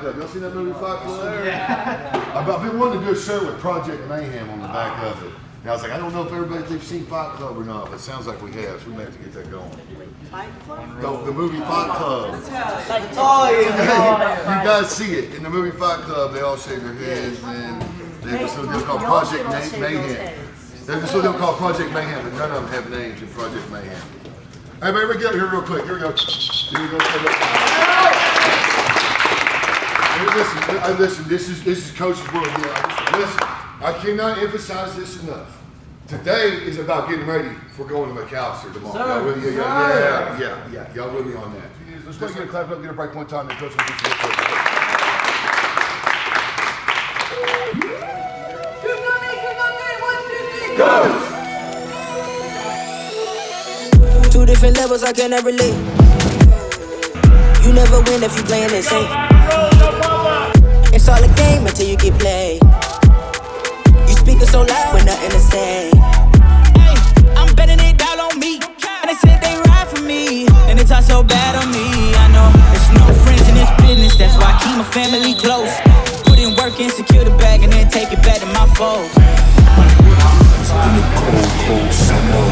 Club. Y'all seen that movie Fight Club? Yeah. I've been wanting to do a shirt with Project Mayhem on the back of it. And I was like, I don't know if they've seen Fight Club or not, but it sounds like we have, so we may have to get that going. Fight Club? No, the movie Fight Club. Oh, yeah. You guys see it. In the movie Fight Club, they all shave their heads, and they have this little deal called Project Mayhem. There's this little deal called Project Mayhem, but none of them have names in Project Mayhem. Hey, man, get up here real quick. Here we go. Hey, listen, this is Coach's World. Yeah, listen, I cannot emphasize this enough. Today is about getting ready for going to McAllister tomorrow. Y'all with me? Yeah. Y'all with me on that? Let's go get a clap up, get a break one time, and Coach will get you real quick. Go! Two different levels, I cannot relate. You never win if you playing the same. It's all a game until you get played. You speaking so loud with nothing to say. Hey, I'm betting it down on me, and they said they ride for me, and they talk so bad on me. I know there's no friends in this business, that's why I keep my family close. Put in work and secure the bag, and then take it back to my foes. It's been a cold summer.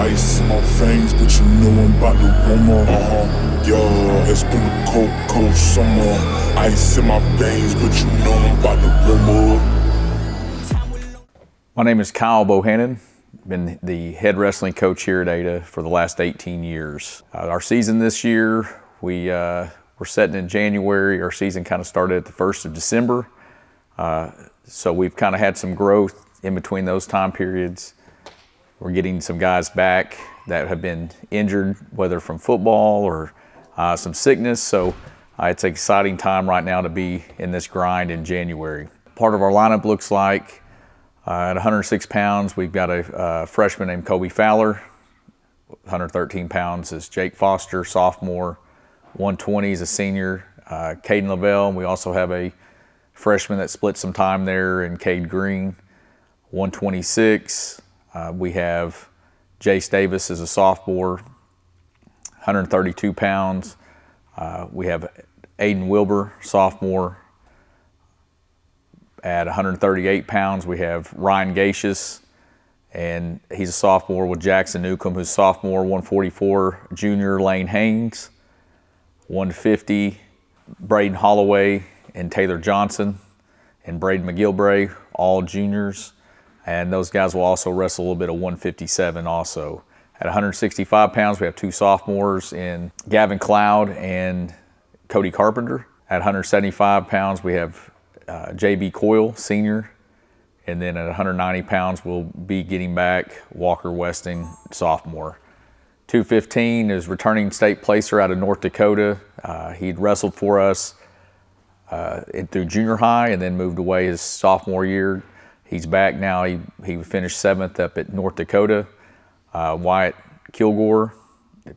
Ice in my veins, but you know I'm about to warm up. Yeah, it's been a cold summer. Ice in my veins, but you know I'm about to warm up. My name is Kyle Bohannon. Been the head wrestling coach here at Ada for the last 18 years. Our season this year, we're setting in January. Our season kind of started at the 1st of December. So we've kind of had some growth in between those time periods. We're getting some guys back that have been injured, whether from football or some sickness. So it's an exciting time right now to be in this grind in January. Part of our lineup looks like at 106 pounds, we've got a freshman named Kobe Fowler. 113 pounds is Jake Foster, sophomore. 120 is a senior, Caden Lavelle. We also have a freshman that split some time there in Cade Green. 126, we have Jace Davis as a sophomore, 132 pounds. We have Aiden Wilbur, sophomore. At 138 pounds, we have Ryan Gacious, and he's a sophomore with Jackson Newcomb, who's sophomore. 144, junior Lane Haynes. 150, Braden Holloway and Taylor Johnson, and Braden McGilbray, all juniors. And those guys will also wrestle a little bit of 157 also. At 165 pounds, we have two sophomores in Gavin Cloud and Cody Carpenter. At 175 pounds, we have JB Coyle, senior. And then at 190 pounds, we'll be getting back Walker Westing, sophomore. 215 is returning state placer out of North Dakota. He'd wrestled for us through junior high and then moved away his sophomore year. He's back now. He finished 7th up at North Dakota. Wyatt Kilgore,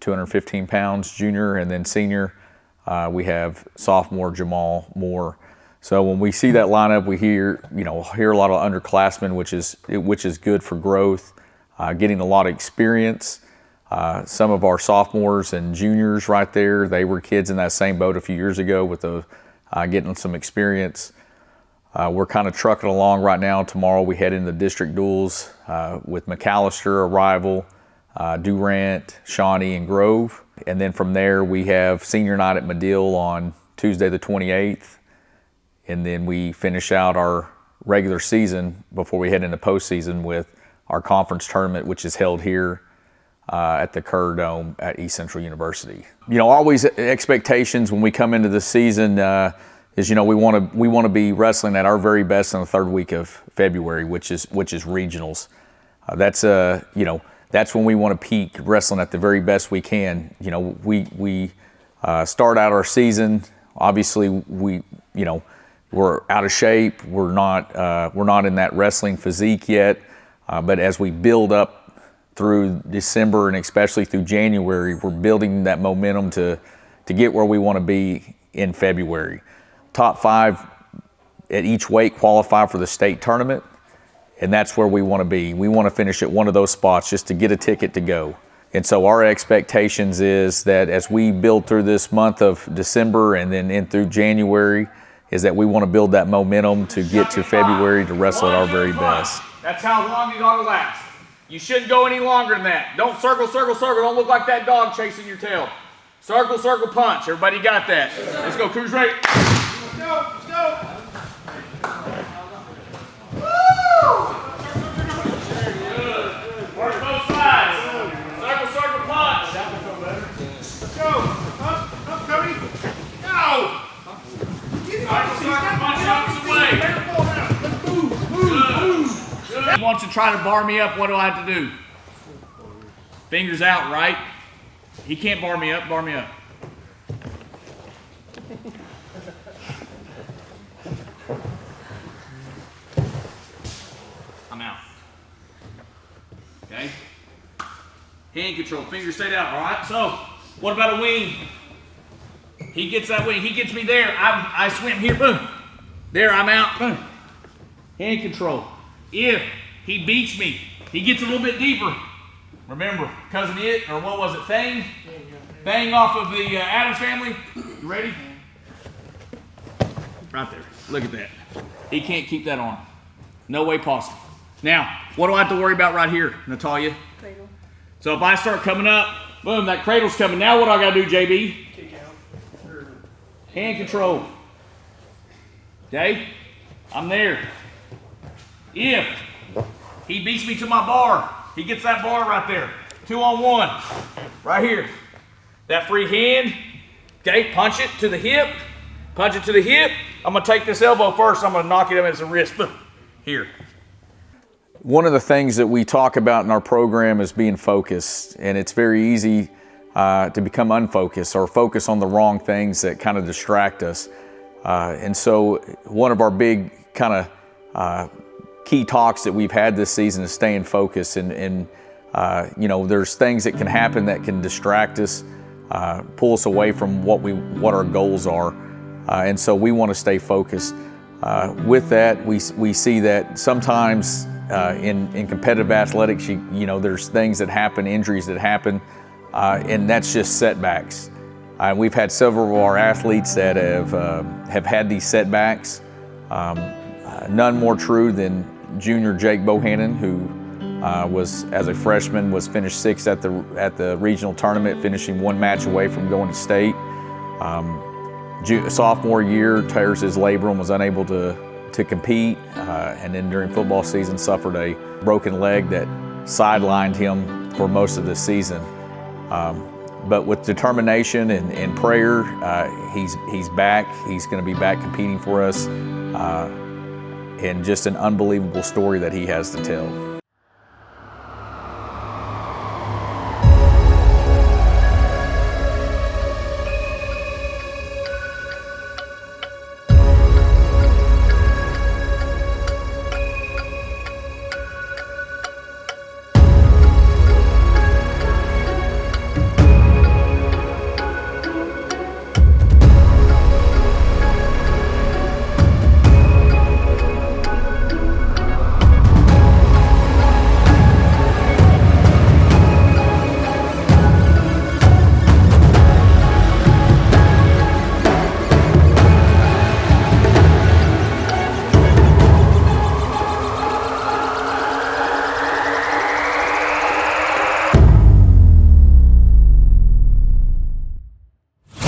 215 pounds, junior, and then senior. We have sophomore Jamal Moore. So when we see that lineup, we hear a lot of underclassmen, which is good for growth, getting a lot of experience. Some of our sophomores and juniors right there, they were kids in that same boat a few years ago with getting some experience. We're kind of trucking along right now. Tomorrow we head into the district duels with McAllister, a rival, Durant, Shawnee, and Grove. And then from there we have senior night at Medill on Tuesday the 28th. And then we finish out our regular season before we head into postseason with our conference tournament, which is held here at the Kerr Dome at East Central University. Always expectations when we come into the season is we want to be wrestling at our very best in the third week of February, which is regionals. That's when we want to peak wrestling at the very best we can. We start out our season. Obviously, we're out of shape. We're not in that wrestling physique yet. But as we build up through December and especially through January, we're building that momentum to get where we want to be in February. Top 5 at each weight qualify for the state tournament, and that's where we want to be. We want to finish at one of those spots just to get a ticket to go. And so our expectations is that as we build through this month of December and then in through January, is that we want to build that momentum to get to February to wrestle at our very best. That's how long you gotta last. You shouldn't go any longer than that. Don't circle, circle, circle. Don't look like that dog chasing your tail. Circle, circle, punch. Everybody got that? Let's go, cruise rate. Let's go, let's go. Woo! Work both sides. Circle, circle, punch. Let's go. Up, Cody. Go. Circle, circle, punch opposite way. He wants to try to bar me up. What do I have to do? Fingers out, right? He can't bar me up. Bar me up. I'm out. Okay? Hand control. Fingers stayed out. All right? So, what about a wing? He gets that wing. He gets me there. I swim here. Boom. There, I'm out. Boom. Hand control. If he beats me, he gets a little bit deeper. Remember, Cousin It, or what was it, Thang? Thang off of the Addams Family. You ready? Right there. Look at that. He can't keep that on. No way possible. Now, what do I have to worry about right here, Natalia? Cradle. So if I start coming up, boom, that cradle's coming. Now what do I got to do, JB? Kick out. Hand control. Okay? I'm there. If he beats me to my bar, he gets that bar right there. 2-on-1. Right here. That free hand. Okay, punch it to the hip. Punch it to the hip. I'm going to take this elbow first. I'm going to knock it up as a wrist. Here. One of the things that we talk about in our program is being focused, and it's very easy to become unfocused or focus on the wrong things that kind of distract us. And so one of our big kind of key talks that we've had this season is staying focused, and you know, there's things that can happen that can distract us, pull us away from what our goals are, and so we want to stay focused. With that, we see that sometimes in competitive athletics, you know, there's things that happen, injuries that happen, and that's just setbacks. We've had several of our athletes that have had these setbacks. None more true than junior Jake Bohannon, who was, as a freshman, was finished sixth at the regional tournament, finishing one match away from going to state. Sophomore year, tears his labrum, was unable to compete, and then during football season suffered a broken leg that sidelined him for most of the season. But with determination and prayer, he's back. He's going to be back competing for us, and just an unbelievable story that he has to tell.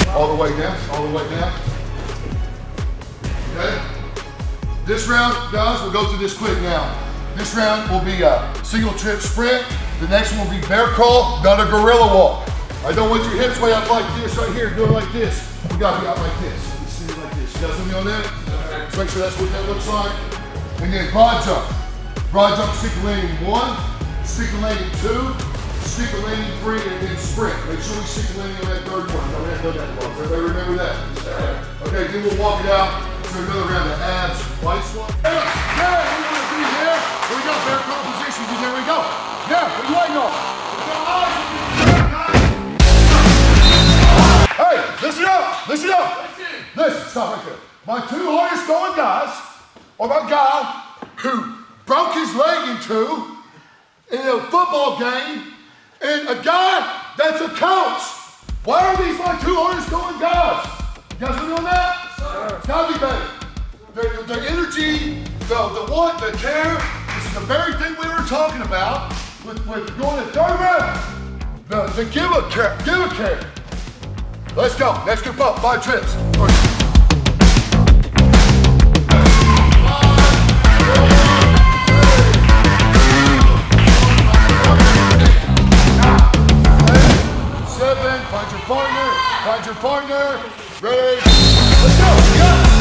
All the way down. Okay? This round, guys, we'll go through this quick now. This round will be a single trip sprint. The next one will be bear crawl, not a gorilla walk. I don't want your hips way out like this right here. Do it like this. We gotta be out like this. Let's see it like this. You guys with me on that? Let's make sure that's what that looks like. And then broad jump. Broad jump, stick the landing 1, stick the landing 2, stick the landing 3, and then sprint. Make sure we stick the landing on that third one. Don't have to do that one. Everybody remember that? Okay, then we'll walk it out to another round of abs, white squat. Yeah, we want to be there. We got bear crawl position. There we go. Yeah, what are you waiting on? Hey, listen up, listen up. Listen, stop right there. My two hardest going guys are my guy who broke his leg in two in a football game, and a guy that's a coach. Why are these my two hardest going guys? You guys with me on that? It's gotta be better. The energy, the want, the care, this is the very thing we were talking about with going to third round. The give a care. Let's go. Let's group up. 5 trips. Find your partner. Ready? Let's go. Go.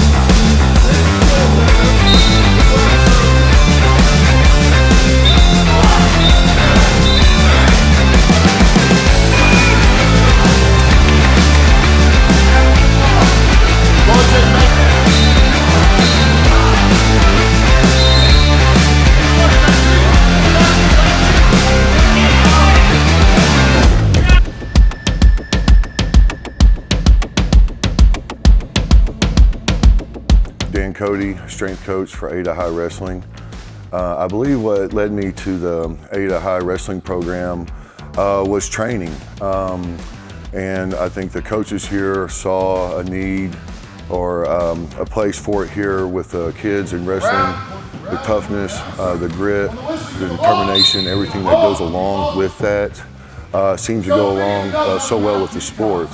Cody, strength coach for Ada High Wrestling. I believe what led me to the Ada High Wrestling program was training. And I think the coaches here saw a need or a place for it here with the kids in wrestling, the toughness, the grit, the determination, everything that goes along with that seems to go along so well with the sport.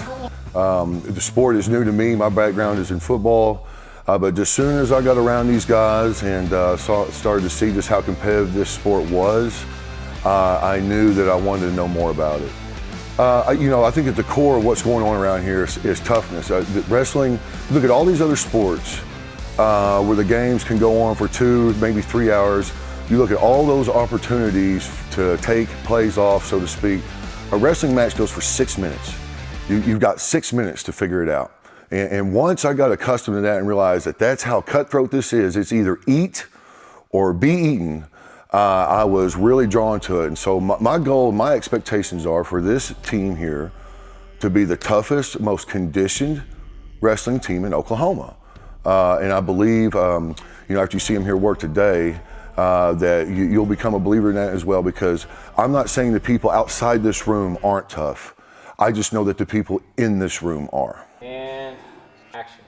The sport is new to me. My background is in football. But as soon as I got around these guys and started to see just how competitive this sport was, I knew that I wanted to know more about it. I think at the core of what's going on around here is toughness. Wrestling, look at all these other sports where the games can go on for 2, maybe 3 hours. You look at all those opportunities to take plays off, so to speak. A wrestling match goes for 6 minutes. You've got 6 minutes to figure it out. And once I got accustomed to that and realized that that's how cutthroat this is, it's either eat or be eaten, I was really drawn to it. And so my goal, my expectations are for this team here to be the toughest, most conditioned wrestling team in Oklahoma. And I believe, after you see them here work today, that you'll become a believer in that as well, because I'm not saying the people outside this room aren't tough. I just know that the people in this room are. And action.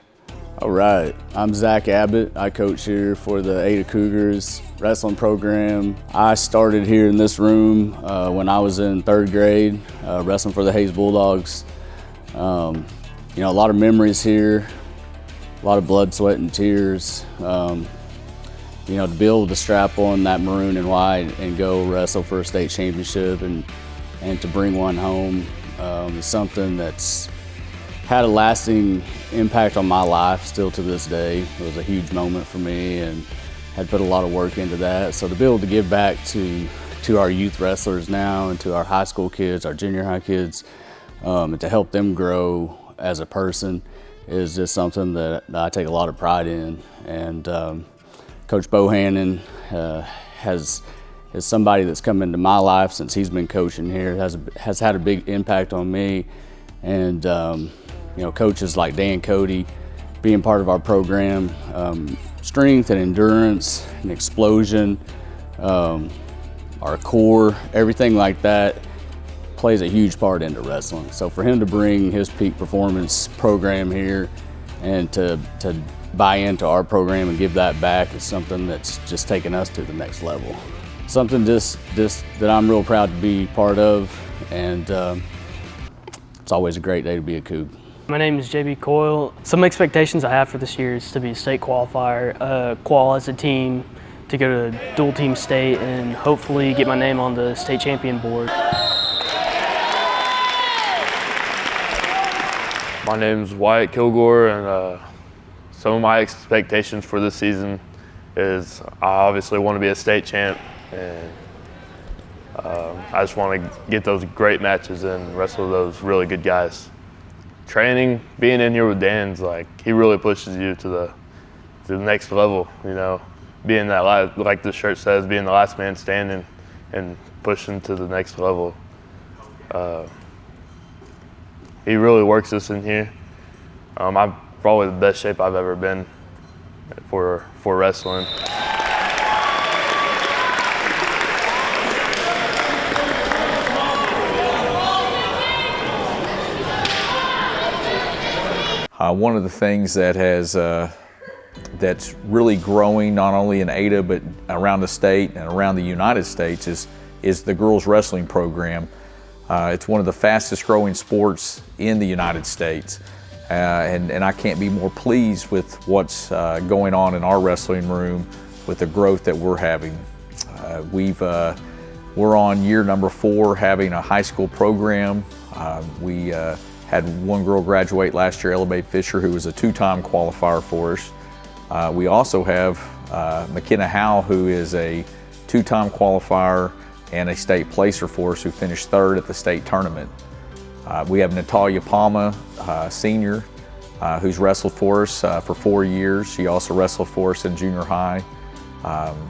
All right, I'm Zach Abbott. I coach here for the Ada Cougars wrestling program. I started here in this room when I was in 3rd grade, wrestling for the Hayes Bulldogs. A lot of memories here, a lot of blood, sweat, and tears. To be able to strap on that maroon and white and go wrestle for a state championship and to bring one home is something that's had a lasting impact on my life still to this day. It was a huge moment for me and had put a lot of work into that. So to be able to give back to our youth wrestlers now and to our high school kids, our junior high kids, and to help them grow as a person is just something that I take a lot of pride in. And Coach Bohannon is somebody that's come into my life since he's been coaching here, has had a big impact on me. And coaches like Dan Cody being part of our program, strength and endurance and explosion, our core, everything like that plays a huge part into wrestling. So for him to bring his peak performance program here and to buy into our program and give that back is something that's just taken us to the next level. Something just that I'm real proud to be part of, and it's always a great day to be a Coug. My name is JB Coyle. Some expectations I have for this year is to be a state qualifier, qual as a team, to go to dual team state, and hopefully get my name on the state champion board. My name's Wyatt Kilgore, and some of my expectations for this season is I obviously want to be a state champ, and I just want to get those great matches and wrestle those really good guys. Training, being in here with Dan's, he really pushes you to the next level, being that, like the shirt says, being the last man standing and pushing to the next level. He really works us in here. I'm probably the best shape I've ever been for wrestling. One of the things that that's really growing not only in Ada but around the state and around the United States is the girls wrestling program. It's one of the fastest growing sports in the United States. And I can't be more pleased with what's going on in our wrestling room with the growth that we're having. We're on year number 4 having a high school program. We had one girl graduate last year, Ella Mae Fisher, who was a 2-time qualifier for us. We also have McKenna Howell, who is a 2-time qualifier and a state placer for us, who finished 3rd at the state tournament. We have Natalia Palma, senior, who's wrestled for us for 4 years. She also wrestled for us in junior high.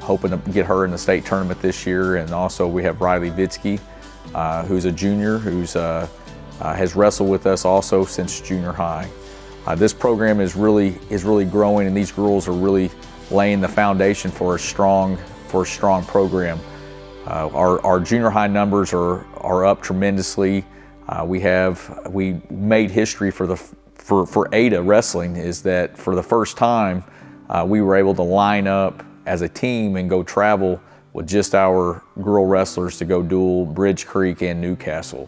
Hoping to get her in the state tournament this year. And also we have Riley Vitsky, who's a junior, who's has wrestled with us also since junior high. This program is really growing, and these girls are really laying the foundation for a strong program. Our junior high numbers are up tremendously. We made history for Ada wrestling, is that for the first time we were able to line up as a team and go travel with just our girl wrestlers to go duel Bridge Creek and Newcastle.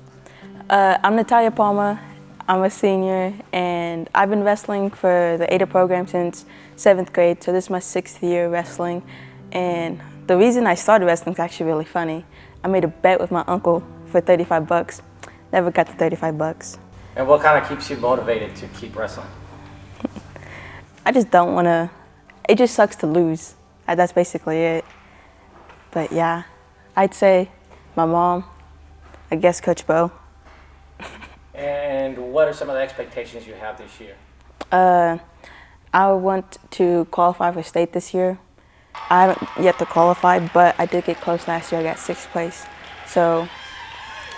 I'm Natalia Palma. I'm a senior, and I've been wrestling for the Ada program since 7th grade, so this is my 6th year wrestling. And the reason I started wrestling is actually really funny. I made a bet with my uncle for 35 bucks. Never got the 35 bucks. And what kind of keeps you motivated to keep wrestling? I just don't want to, it just sucks to lose. That's basically it. But yeah, I'd say my mom, I guess Coach Bo. And what are some of the expectations you have this year? I want to qualify for state this year. I haven't yet to qualify, but I did get close last year. I got 6th place. So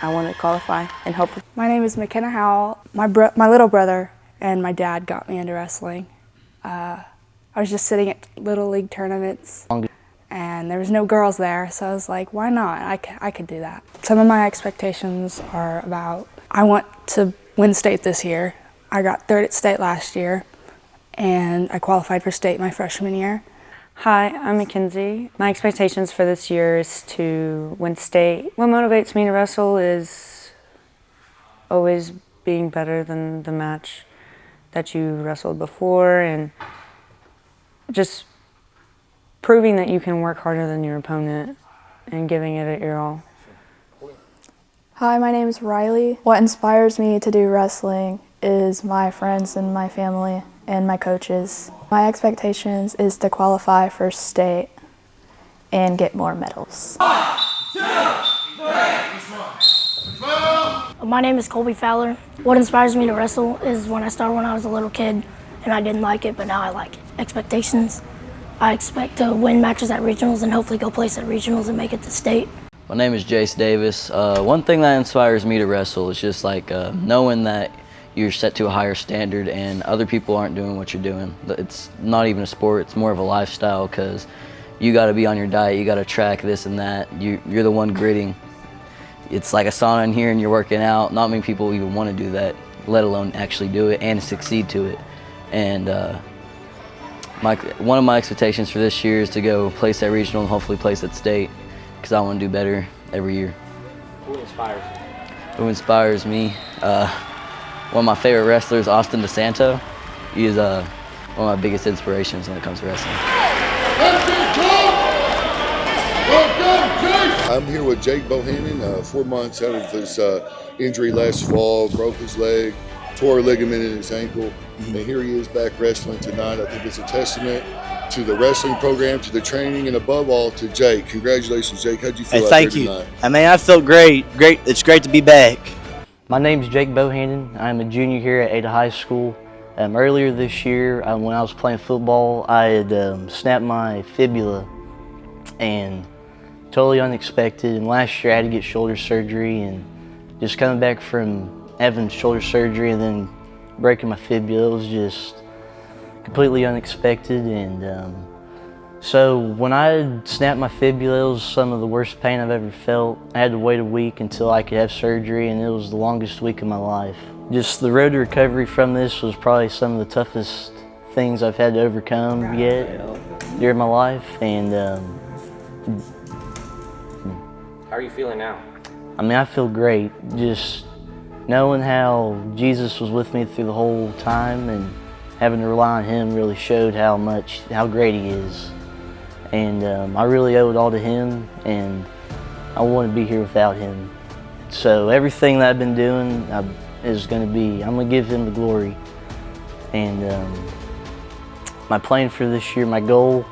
I want to qualify and hopefully. My name is McKenna Howell. My little brother and my dad got me into wrestling. I was just sitting at Little League tournaments and there was no girls there, so I was like, why not? I could do that. Some of my expectations are about, I want to win state this year. I got 3rd at state last year and I qualified for state my freshman year. Hi, I'm Mackenzie. My expectations for this year is to win state. What motivates me to wrestle is always being better than the match that you wrestled before, and just proving that you can work harder than your opponent and giving it your all. Hi, my name is Riley. What inspires me to do wrestling is my friends and my family and my coaches. My expectations is to qualify for state and get more medals. 1, 2, 3. My name is Colby Fowler. What inspires me to wrestle is when I started when I was a little kid and I didn't like it, but now I like it. Expectations. I expect to win matches at regionals and hopefully go place at regionals and make it to state. My name is Jace Davis. One thing that inspires me to wrestle is just like knowing that you're set to a higher standard and other people aren't doing what you're doing. It's not even a sport, it's more of a lifestyle, because you got to be on your diet, you got to track this and that. You're the one gritting. It's like a sauna in here and you're working out. Not many people even want to do that, let alone actually do it and succeed to it. And one of my expectations for this year is to go place at regional and hopefully place at state, because I want to do better every year. Who inspires you? Who inspires me? One of my favorite wrestlers, Austin DeSanto. He is one of my biggest inspirations when it comes to wrestling. I'm here with Jake Bohannon, 4 months out of his injury last fall, broke his leg, tore a ligament in his ankle, and here he is back wrestling tonight. I think it's a testament to the wrestling program, to the training, and above all to Jake. Congratulations, Jake. How'd you feel out there tonight? I mean, I felt great. It's great to be back. My name is Jake Bohannon. I'm a junior here at Ada High School. Earlier this year, when I was playing football, I had snapped my fibula, and totally unexpected. And last year I had to get shoulder surgery, and just coming back from having shoulder surgery and then breaking my fibula, it was just completely unexpected. And so when I snapped my fibula, it was some of the worst pain I've ever felt. I had to wait a week until I could have surgery, and it was the longest week of my life. just the road to recovery from this was probably some of the toughest things I've had to overcome yet during my life. And How are you feeling now? I mean, I feel great. Just knowing how Jesus was with me through the whole time and having to rely on Him really showed how great He is. And I really owe it all to Him, and I wouldn't be here without Him. So everything that I've been doing is going to be, I'm going to give Him the glory. And my plan for this year, my goal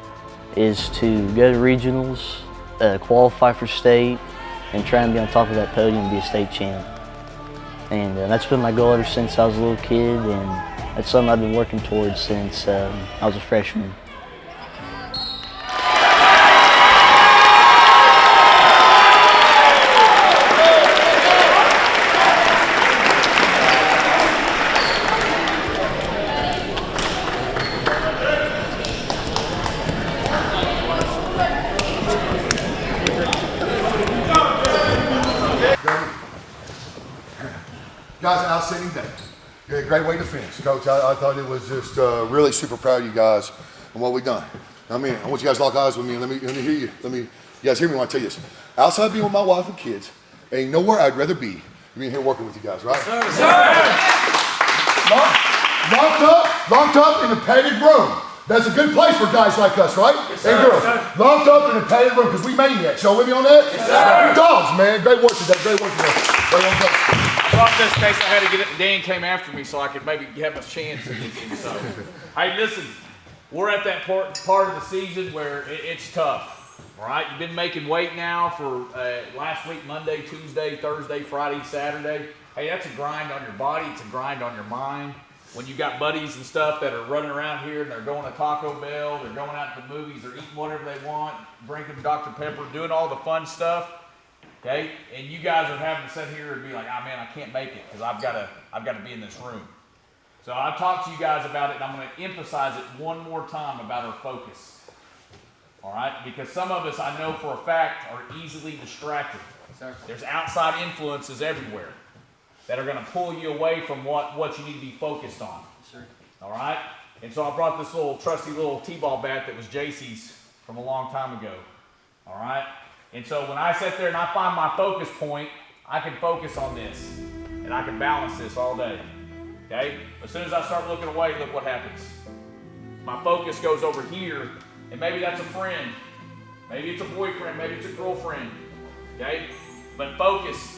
is to go to regionals, qualify for state, and try and be on top of that podium and be a state champ. And that's been my goal ever since I was a little kid, and that's something I've been working towards since I was a freshman. Guys, outstanding day. Yeah, great way to finish, Coach. I thought it was just really super proud of you guys and what we've done. I mean, I want you guys to lock eyes with me and let me hear you. You guys hear me when I tell you this. Outside being with my wife and kids, ain't nowhere I'd rather be than being here working with you guys, right? Yes, sir. Locked up in a padded room. That's a good place for guys like us, right? Yes, and girls. Locked up in a padded room because we maniacs. Y'all with me on that? Yes, sir. Dogs, man. Great work today. Great work today. Well, in this case, I had to get it. Dan came after me so I could maybe have a chance. So, hey, listen, we're at that part of the season where it's tough. All right, you've been making weight now for last week, Monday, Tuesday, Thursday, Friday, Saturday. Hey, that's a grind on your body. It's a grind on your mind. When you got buddies and stuff that are running around here and they're going to Taco Bell, they're going out to the movies, they're eating whatever they want, drinking Dr. Pepper, doing all the fun stuff. Okay, and you guys are having to sit here and be like, "Oh man, I can't make it because I've got to be in this room." So I talked to you guys about it, and I'm going to emphasize it one more time about our focus. All right, because some of us, I know for a fact, are easily distracted. There's outside influences everywhere that are going to pull you away from what you need to be focused on. All right, and so I brought this little trusty little t-ball bat that was JC's from a long time ago. All right. And so when I sit there and I find my focus point, I can focus on this and I can balance this all day. Okay? As soon as I start looking away, look what happens. My focus goes over here, and maybe that's a friend. Maybe it's a boyfriend, maybe it's a girlfriend. Okay? But focus.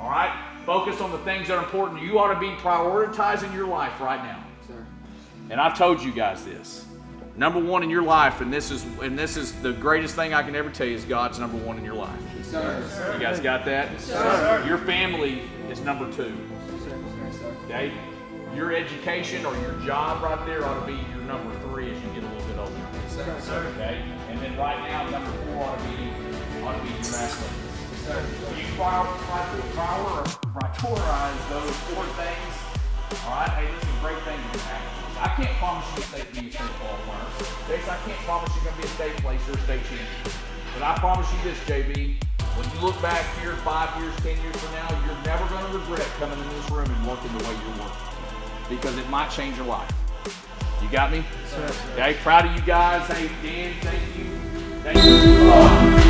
All right? Focus on the things that are important. You ought to be prioritizing your life right now. Sir. And I've told you guys this. Number one in your life, and this is the greatest thing I can ever tell you, is God's number one in your life. Yes, sir. You guys got that? Yes, sir. Your family is number two. Yes, sir. Okay? Your education or your job right there ought to be your number three as you get a little bit older. Yes, sir. Okay? And then right now, number four ought to be your athlete. Yes, sir. You prioritize those four things. All right? Hey, this is a great thing to happen. I can't promise you to be a state qualifier. Jason, I can't promise you're going to be a state placer or state champion. But I promise you this, JB. When you look back here 5 years, 10 years from now, you're never going to regret coming in this room and working the way you're working. Because it might change your life. You got me? Yes, sir. Okay, proud of you guys. Hey, Dan, thank you. Thank you.